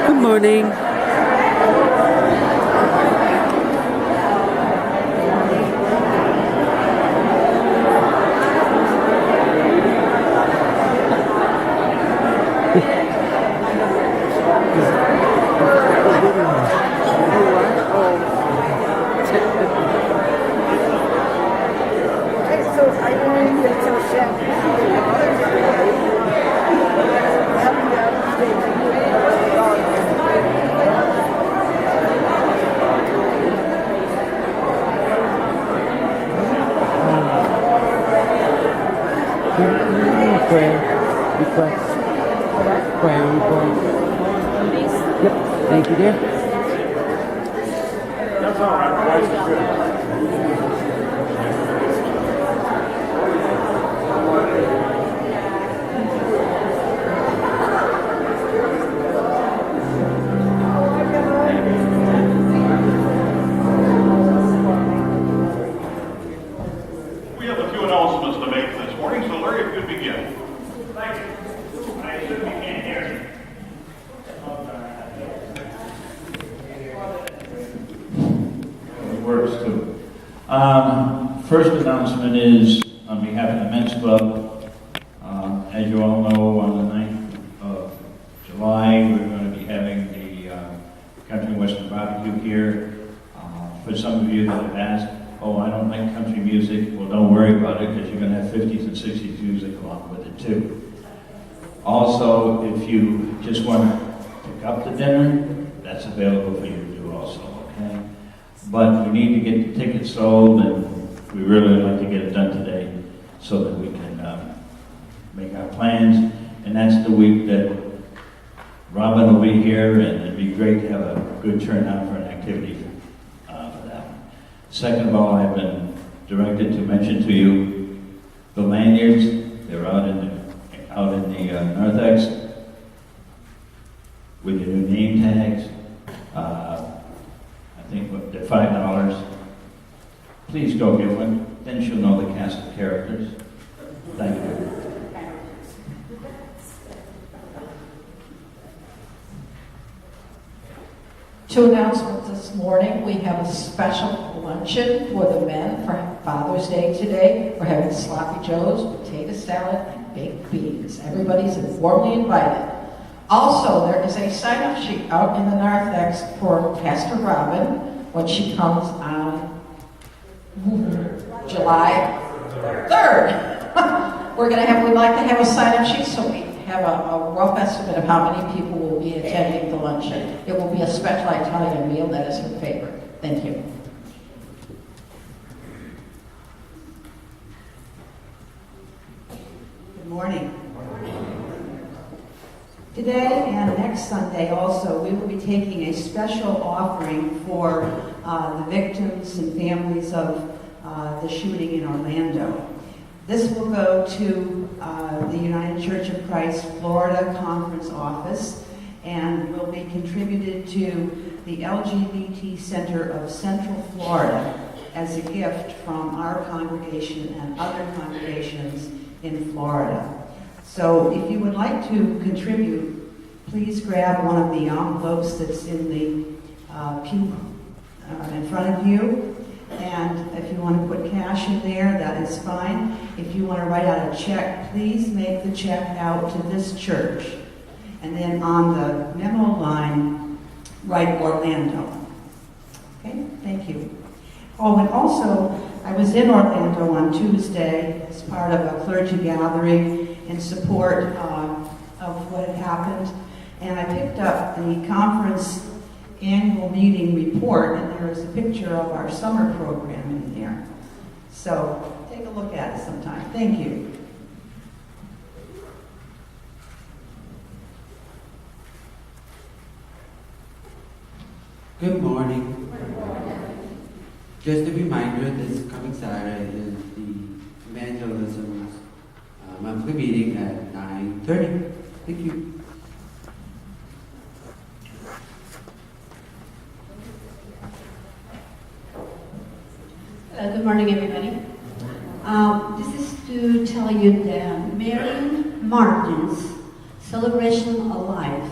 Good morning. Prayer request. Prayer request. Yep. Thank you, dear. That's all right. My voice is good. We have a few announcements to make this morning, so Larry, if you could begin. Thank you. I assume you can't hear me. It works too. First announcement is on behalf of the Men's Club. As you all know, on the 9th of July, we're going to be having the Country Western Barbecue here. For some of you that have asked, oh, I don't like country music, well, don't worry about it, because you're going to have 50s and 60s music along with it too. Also, if you just want to pick up the dinner, that's available for you to do also, okay? But we need to get the tickets sold, and we really like to get it done today so that we can make our plans. And that's the week that Robin will be here, and it'd be great to have a good turnout for an activity for that one. Second of all, I've been directed to mention to you the lanyards. They're out in the narthex with your new name tags. I think they're $5. Please go get one. Then she'll know the cast of characters. Thank you. Two announcements this morning. We have a special luncheon for the men for Father's Day today. We're having sloppy joes, potato salad, and baked beans. Everybody's warmly invited. Also, there is a sign-up sheet out in the narthex for Pastor Robin when she comes on July 3rd. We'd like to have a sign-up sheet so we have a rough estimate of how many people will be attending the luncheon. It will be a special Italian meal that is her favorite. Thank you. Good morning. Today and next Sunday also, we will be taking a special offering for the victims and families of the shooting in Orlando. This will go to the United Church of Christ Florida Conference Office and will be contributed to the LGBT Center of Central Florida as a gift from our congregation and other congregations in Florida. So if you would like to contribute, please grab one of the envelopes that's in the pew in front of you. And if you want to put cash in there, that is fine. If you want to write out a check, please make the check out to this church. And then on the memo line, write Orlando. Okay, thank you. Oh, and also, I was in Orlando on Tuesday as part of a clergy gathering in support of what had happened. And I picked up the conference annual meeting report, and there is a picture of our summer program in there. So take a look at it sometime. Thank you. Good morning. Just a reminder, this coming Saturday is the evangelism monthly meeting at 9:30. Thank you. Good morning, everybody. This is just to tell you that Mary Martin's celebration of life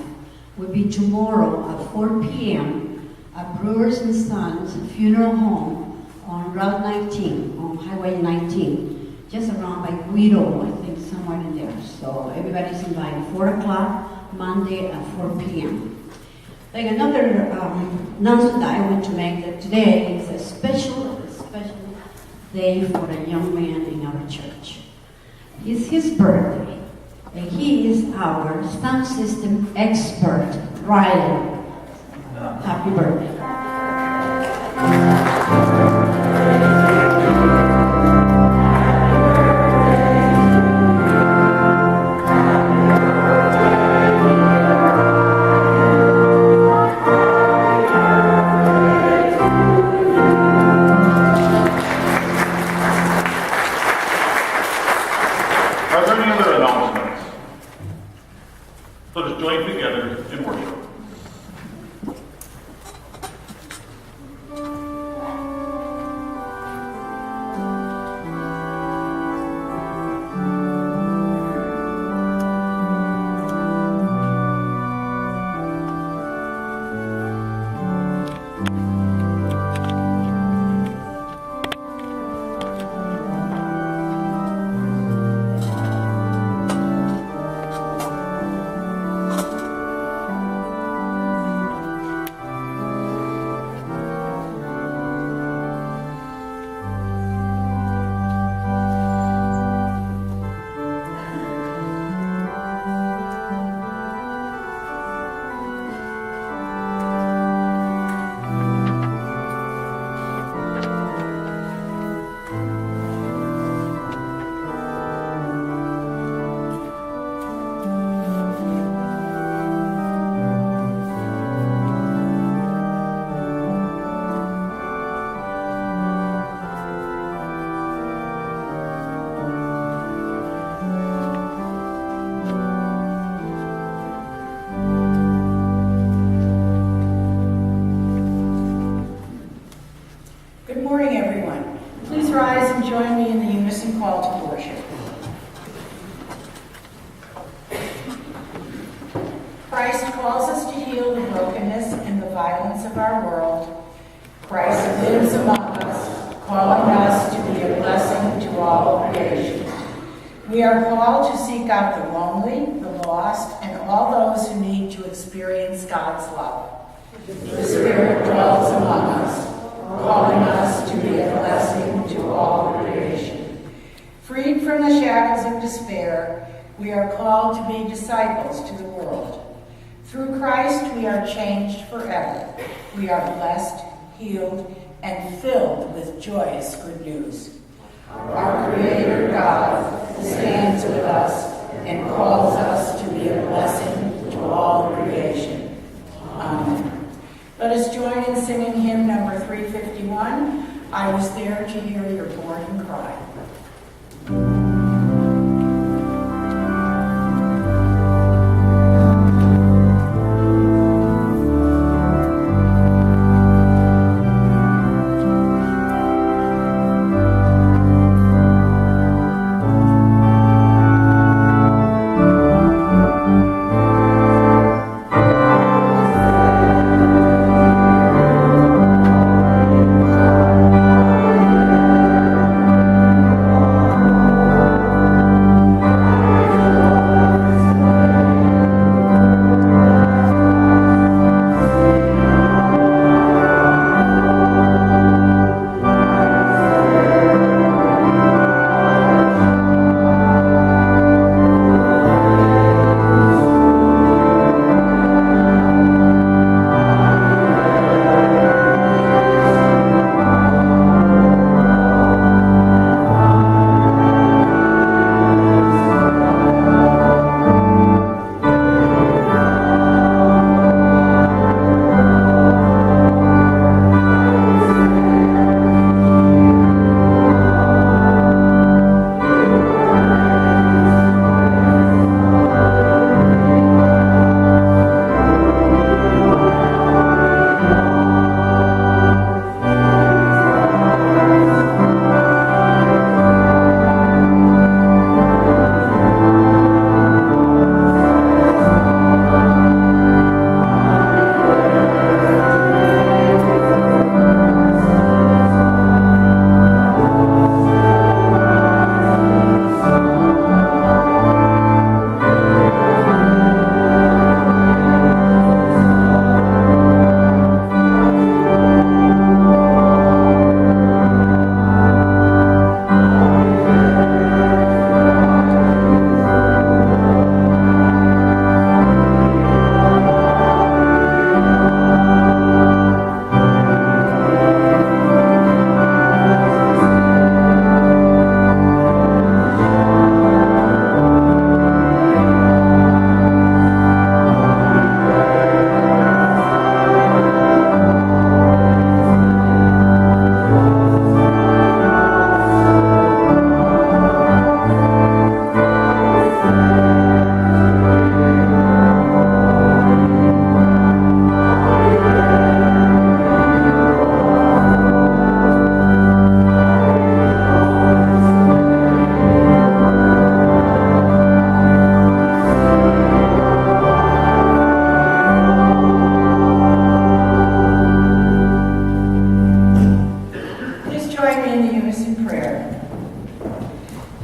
will be tomorrow at 4 p.m. at Brewers and Sons Funeral Home on Route 19, on Highway 19, just around by Guido, I think, somewhere in there. So everybody's invited. 4 o'clock, Monday at 4 p.m. Like another announcement that I want to make, that today is a special day for a young man in our church. It's his birthday, and he is our sound system expert, Ryan. Happy birthday. Are there any other announcements? Let us join together in worship. Good morning, everyone. Please rise and join me in the unison call to worship. Christ calls us to heal the brokenness and the violence of our world. Christ lives among us, calling us to be a blessing to all creation. We are called to seek out the lonely, the lost, and all those who need to experience God's love. The Spirit dwells among us, calling us to be a blessing to all creation. Freed from the shackles of despair, we are called to be disciples to the world. Through Christ, we are changed forever. We are blessed, healed, and filled with joyous good news. Our Creator God stands with us and calls us to be a blessing to all creation. Amen. Let us join in singing hymn number 351, I Was There to Hear Your Born Cry. Thank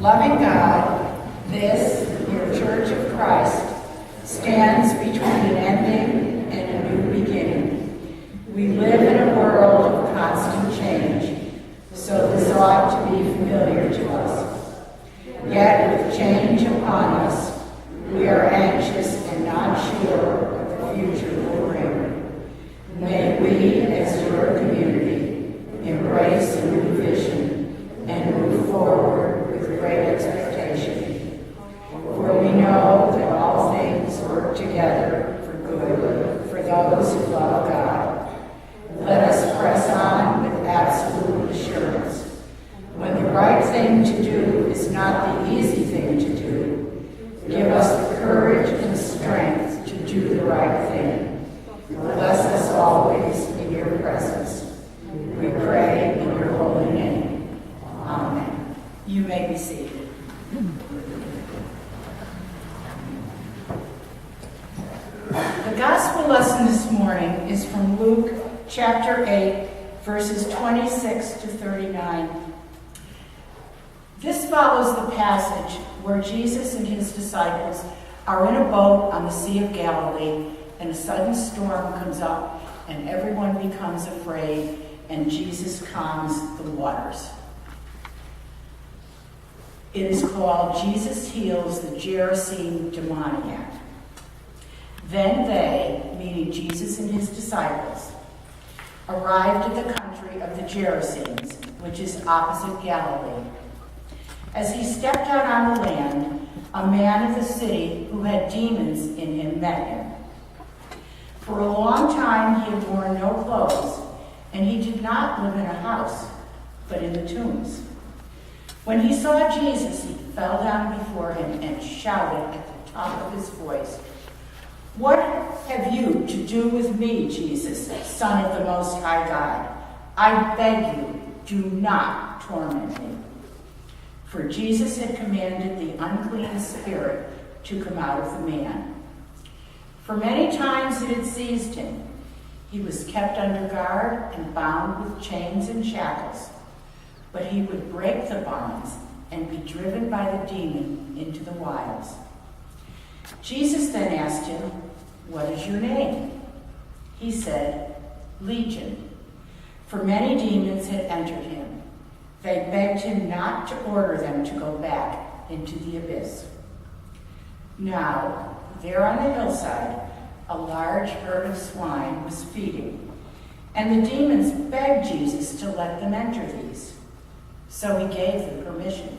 Loving God, this, your Church of Christ, stands between an ending and a new beginning. We live in a world of constant change, so this ought to be familiar to us. Yet, with change upon us, we are anxious and not sure what the future will bring. May we, as your community, embrace a new vision and move forward with great expectation. For we know that all things work together for good for those who love God. Let us press on with absolute assurance. When the right thing to do is not the easy thing to do, give us the courage and strength to do the right thing. Bless us always in your presence. We pray in your holy name. Amen. You may be seated. The gospel lesson this morning is from Luke chapter 8, verses 26 to 39. This follows the passage where Jesus and his disciples are in a boat on the Sea of Galilee, and a sudden storm comes up, and everyone becomes afraid, and Jesus calms the waters. It is called Jesus Heals the Gerasene Demoniac. Then they, meaning Jesus and his disciples, arrived at the country of the Gerasenes, which is opposite Galilee. As he stepped out on the land, a man of the city who had demons in him met him. For a long time he had worn no clothes, and he did not live in a house, but in the tombs. When he saw Jesus, he fell down before him and shouted at the top of his voice, "What have you to do with me, Jesus, Son of the Most High God? I beg you, do not torment me." For Jesus had commanded the unclean spirit to come out of the man. For many times it had seized him. He was kept under guard and bound with chains and shackles, but he would break the bonds and be driven by the demon into the wilds. Jesus then asked him, "What is your name?" He said, "Legion," for many demons had entered him. They begged him not to order them to go back into the abyss. Now, there on the hillside, a large herd of swine was feeding, and the demons begged Jesus to let them enter these. So he gave them permission.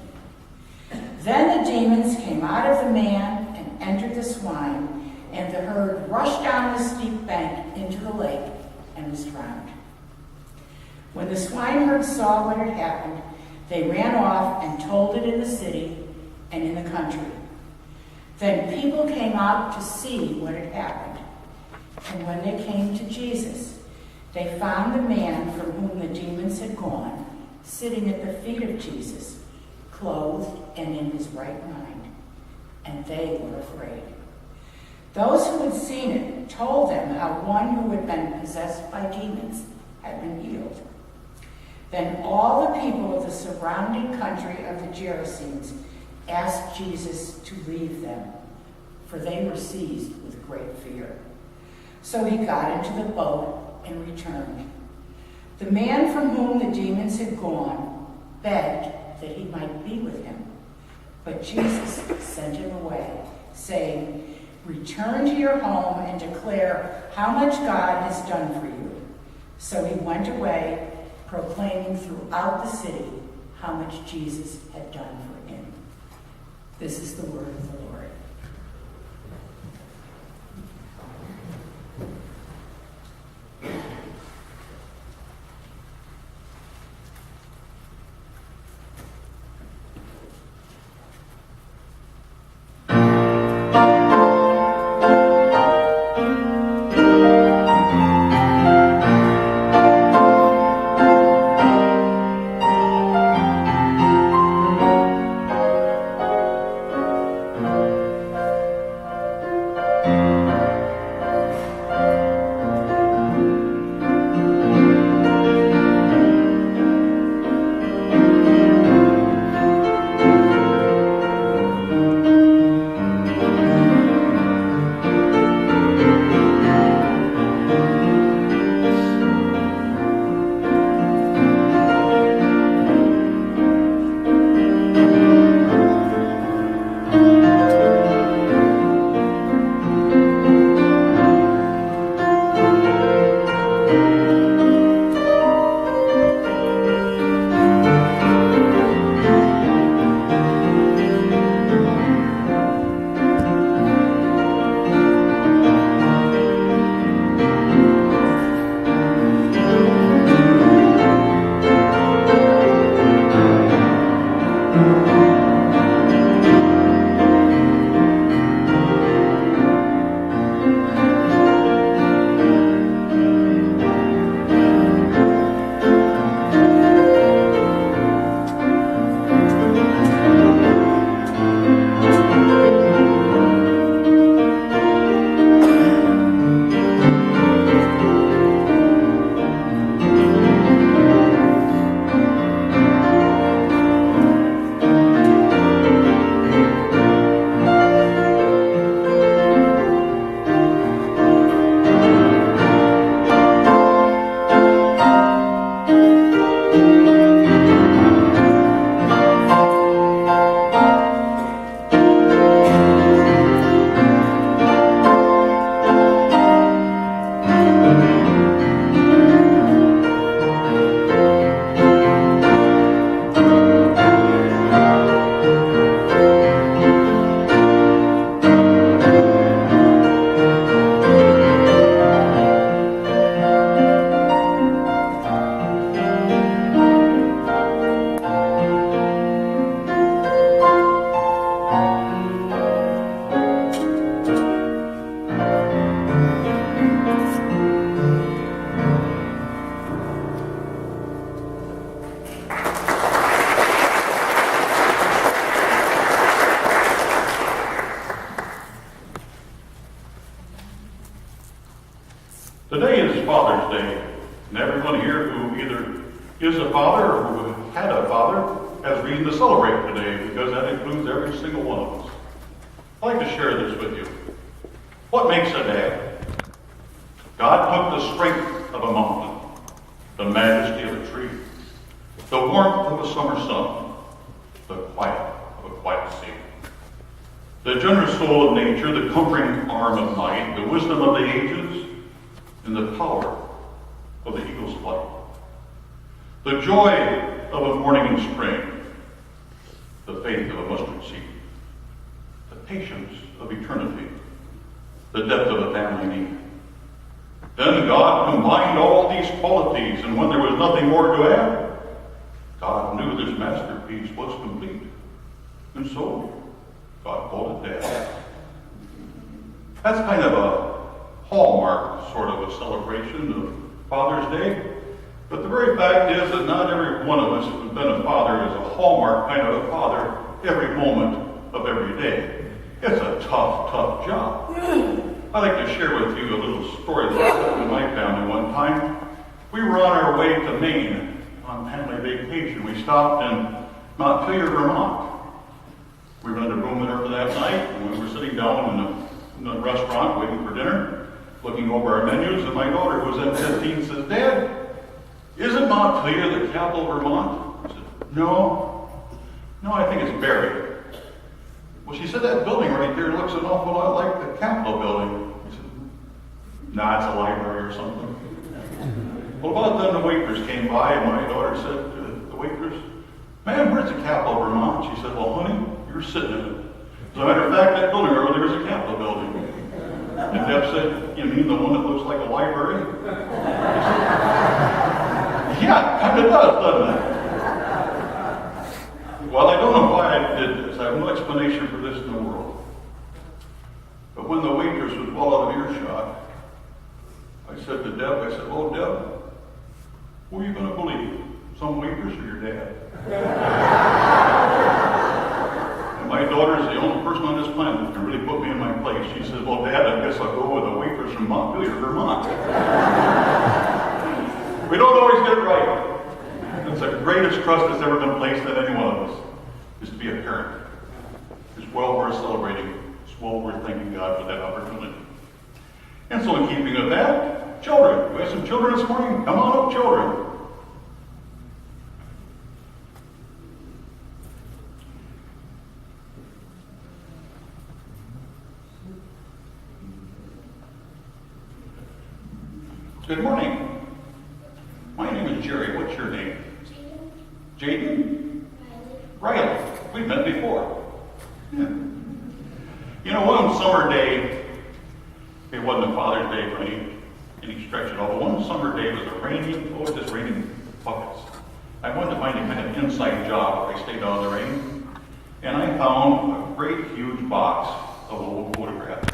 Then the demons came out of the man and entered the swine, and the herd rushed down the steep bank into the lake and was drowned. When the swineherd saw what had happened, they ran off and told it in the city and in the country. Then people came out to see what had happened. And when they came to Jesus, they found the man from whom the demons had gone, sitting at the feet of Jesus, clothed and in his right mind. And they were afraid. Those who had seen it told them how one who had been possessed by demons had been healed. Then all the people of the surrounding country of the Gerasenes asked Jesus to leave them, for they were seized with great fear. So he got into the boat and returned. The man from whom the demons had gone begged that he might be with him, but Jesus sent him away, saying, "Return to your home and declare how much God has done for you." So he went away, proclaiming throughout the city how much Jesus had done for him. This is the word of the Lord. is a father or who had a father has reason to celebrate today because that includes every single one of us. I'd like to share this with you. What makes a dad? God took the strength of a mountain, the majesty of a tree, the warmth of a summer sun, the quiet of a quiet sea, the generous soul of nature, the comforting arm of night, the wisdom of the ages, and the power of the eagle's flight, the joy of a morning in spring, the faith of a mustard seed, the patience of eternity, the depth of a family need. Then God combined all these qualities, and when there was nothing more to add, God knew this masterpiece was complete. And so, God called it Dad. That's kind of a hallmark, sort of a celebration of Father's Day. But the very fact is that not every one of us who's been a father is a hallmark kind of a father every moment of every day. It's a tough, tough job. I'd like to share with you a little story that happened in my family one time. We were on our way to Maine on family vacation. We stopped in Montpelier, Vermont. We rented a room there for that night, and we were sitting down in the restaurant waiting for dinner, looking over our menus, and my daughter, who was then 15, says, "Dad, isn't Montpelier the capital of Vermont?" I said, No, I think it's Barrie." "Well," she said, "that building right there looks an awful lot like the Capitol building." I said, "Nah, it's a library or something." Well, about then the waitress came by, and my daughter said to the waitress, "Ma'am, where's the Capitol of Vermont?" She said, "Well, honey, you're sitting in it. As a matter of fact, that building over there is a Capitol building." And Deb said, "You mean the one that looks like a library?" "Yeah, it kind of does, doesn't it?" Well, I don't know why I did this. I have no explanation for this in the world. But when the waitress was well out of earshot, I said to Deb, "Oh, Deb, who are you going to believe? Some waitress or your dad?" And my daughter is the only person on this planet that can really put me in my place. She says, "Well, Dad, I guess I'll go with a waitress from Montpelier, Vermont." We don't always get it right. It's the greatest trust that's ever been placed on any one of us, is to be a parent. It's well worth celebrating. It's well worth thanking God for that opportunity. And so in keeping with that, children. We have some children this morning. Come on up, children. Good morning. My name is Jerry. What's your name? Jaden? Riley. We've met before. Yeah. You know, one summer day, it wasn't a Father's Day for any stretch at all, but one summer day was just raining buckets. I wanted to find a kind of inside job where I stayed out of the rain, and I found a great huge box of old photographs.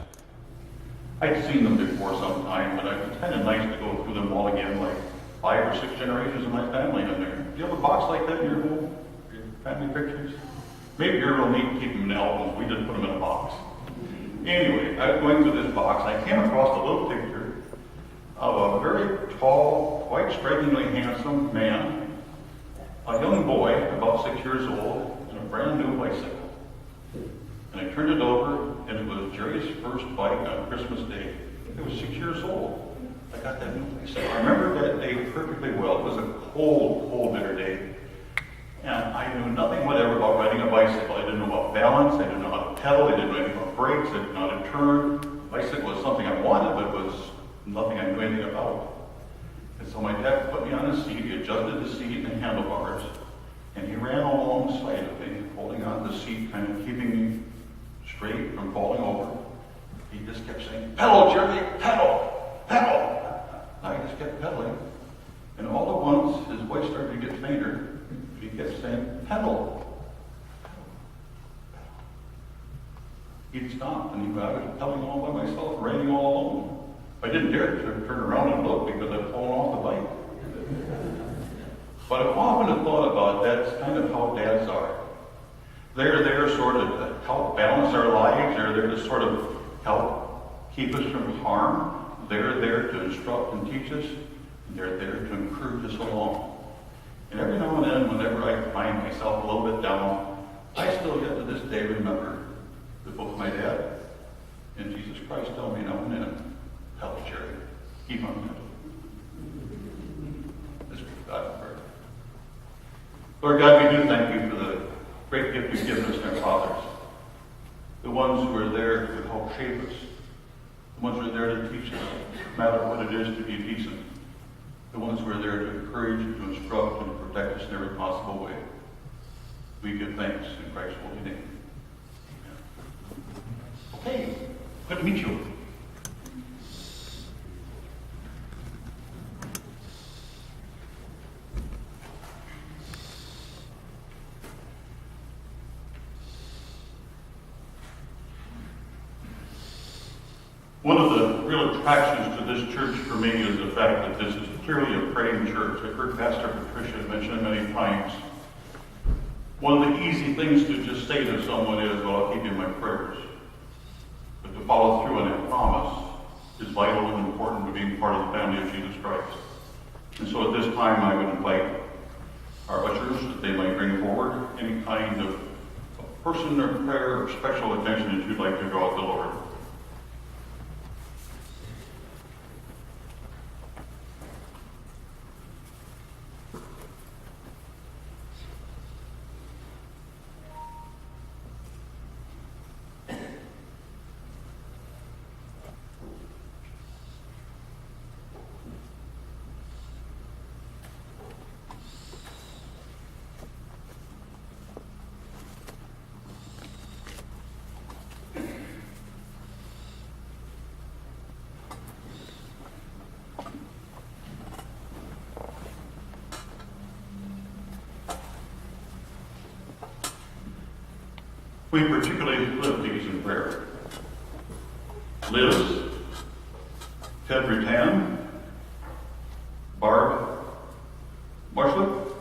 I'd seen them before sometime, but it was kind of nice to go through them all again, like 5 or 6 generations of my family in there. Do you have a box like that in your home? Your family pictures? Maybe you're real neat to keep them in albums. We just put them in a box. Anyway, I was going through this box, and I came across a little picture of a very tall, quite strikingly handsome man, a young boy, about 6 years old, in a brand new bicycle. And I turned it over, and it was Jerry's first bike on Christmas Day. It was 6 years old. I got that new bicycle. I remember that day perfectly well. It was a cold, cold winter day. And I knew nothing whatever about riding a bicycle. I didn't know about balance. I didn't know how to pedal. I didn't know anything about brakes. I didn't know how to turn. Bicycle was something I wanted, but it was nothing I knew anything about. And so my dad put me on a seat. He adjusted the seat and the handlebars. And he ran alongside of me, holding on to the seat, kind of keeping me straight from falling over. He just kept saying, "Pedal, Jerry, pedal, pedal." I just kept pedaling. And all at once, his voice started to get fainter. He kept saying, "Pedal." He'd stopped, and I was pedaling all by myself, riding all alone. I didn't dare to turn around and look because I'd fallen off the bike. But I've often thought about that's kind of how dads are. They're there sort of to help balance our lives. They're there to sort of help keep us from harm. They're there to instruct and teach us. And they're there to encourage us along. And every now and then, whenever I find myself a little bit down, I still yet to this day remember that both my dad and Jesus Christ tell me now and then, tell the Jerry, keep on that. Let's give God prayer. Lord God, we do thank you for the great gift you've given us in our fathers. The ones who are there to help shape us. The ones who are there to teach us, no matter what it is to be decent. The ones who are there to encourage and to instruct and to protect us in every possible way. We give thanks in Christ's holy name. Amen. Okay, good to meet you. One of the real attractions to this church for me is the fact that this is clearly a praying church. I've heard Pastor Patricia mention it many times. One of the easy things to just say to someone is, well, I'll keep you in my prayers. But to follow through on that promise is vital and important to being part of the family of Jesus Christ. And so at this time, I would invite our ushers that they might bring forward any kind of person or prayer or special attention that you'd like to draw to the Lord. We particularly lift these in prayer. Liz, Ted Rutan, Barb Marshall,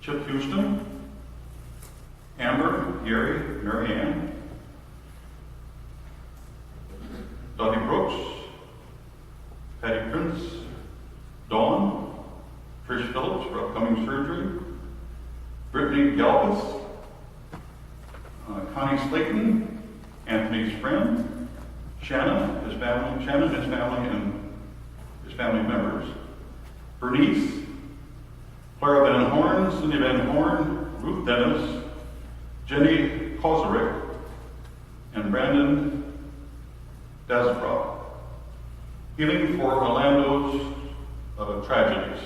Chip Houston, Amber, Gary, Mary Ann, Dottie Brooks, Patty Prince, Dawn, Trish Phillips for upcoming surgery, Brittany Galpus, Connie Slayton, Anthony's friend, Shannon, his family, and his family members, Bernice, Clara Van Horn, Cindy Van Horn, Ruth Dennis, Jenny Kozarek, and Brandon Dasbrough. Healing for Orlando's tragedies.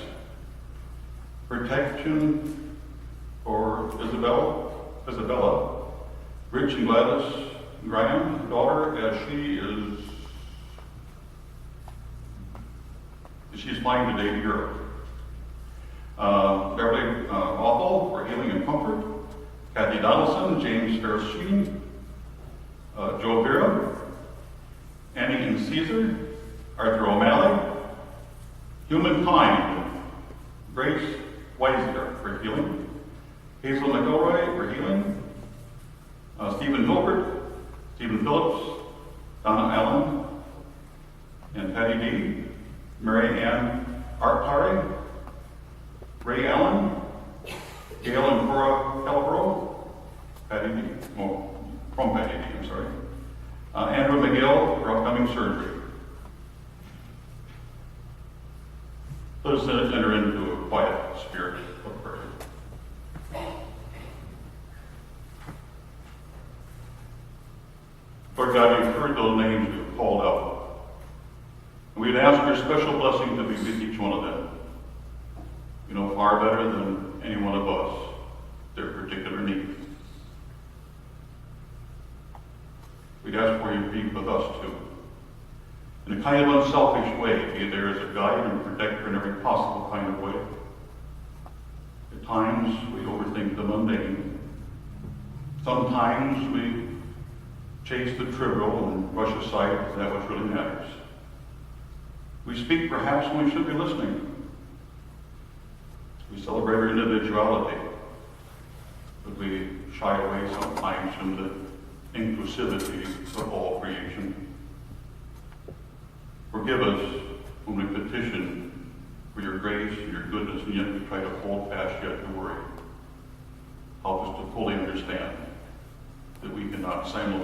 Protection for Isabella, Rich and Gladys Graham, daughter, as she's flying today to Europe. Beverly Awful for healing and comfort. Kathy Donaldson, James Ferris-Sheen, Joe Vera, Annie and Caesar, Arthur O'Malley, Humankind, Grace Weisler for healing, Hazel McElroy for healing, Stephen Hilbert, Stephen Phillips, Donna Allen, and Patty D, Mary Ann Artari, Ray Allen, Gail and Cora Calabro, Patty D, from Patty D, I'm sorry, Andrew McGill for upcoming surgery. Let us enter into a quiet spirit of prayer. Lord God, you've heard those names you've called out. And we'd ask your special blessing to be with each one of them. You know far better than any one of us their particular need. We'd ask for you to be with us too. In a kind of unselfish way, be there as a guide and protector in every possible kind of way. At times we overthink the mundane. Sometimes we chase the trivial and brush aside that which really matters. We speak perhaps when we should be listening. We celebrate our individuality, but we shy away sometimes from the inclusivity of all creation. Forgive us when we petition for your grace and your goodness, and yet we try to hold fast yet to worry. Help us to fully understand that we cannot simultaneously